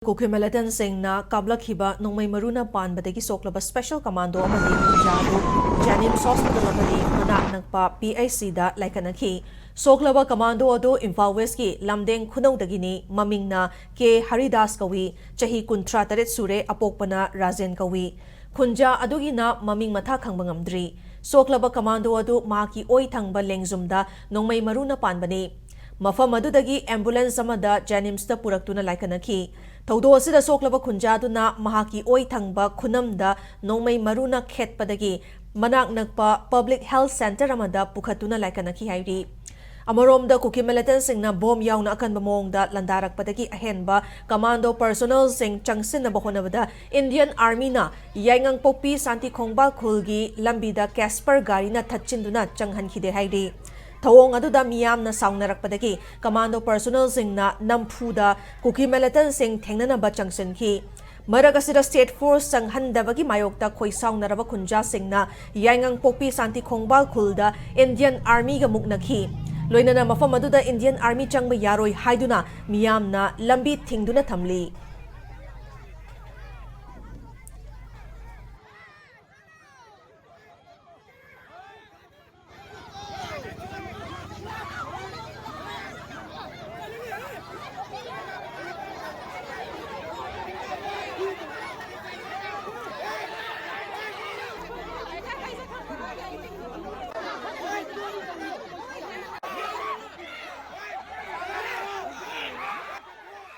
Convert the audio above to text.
Kuki Militants na kablakiba nung may maruna panbadagi soklaba Special Commando amadi Punjado Janims Hospital amadi manak nagpa PIC da laikanaki soklaba Commando ado Imphal West ki lamdeng khunau dagini maming na ke Haridas kawi chahi kuntra taret sure apokpana Rajen kawi khunja adugi na maming matha khangba ngamdri soklaba Commando ado maki oi thangba lengzumda nung may maruna panbani Mafam adudagi ambulance amada Janimsda puraktuna laikanaki Taudo asida soklaba khunjaduna mahaki oi thangba khunamda nongmai maruna khetpadagi manak nakpa Public Health Center amada pukhatuna laikanaki hairi Amaromda Kuki Militants na bom yauna akanba mongda landarakpadagi ahenba commando personnel sing changsin na bahonabada Indian Army na Thamnapokpi Santi Khongbal khulgi lambida Casper gari na thatchinduna changhankhide hairi Thawong aduda miyam na saungnarakpadagi commando personnel na nampuda Kuki Militants thengnanaba changsinki Maragasida State Force sanghandabagi mayokta khoi saungnaraba khunja na Thamnapokpi Santi Khongbal khulda Indian Army ga muknakhi loinana mafam aduda Indian Army changba yaroi haiduna miyam na lambi thingduna thamli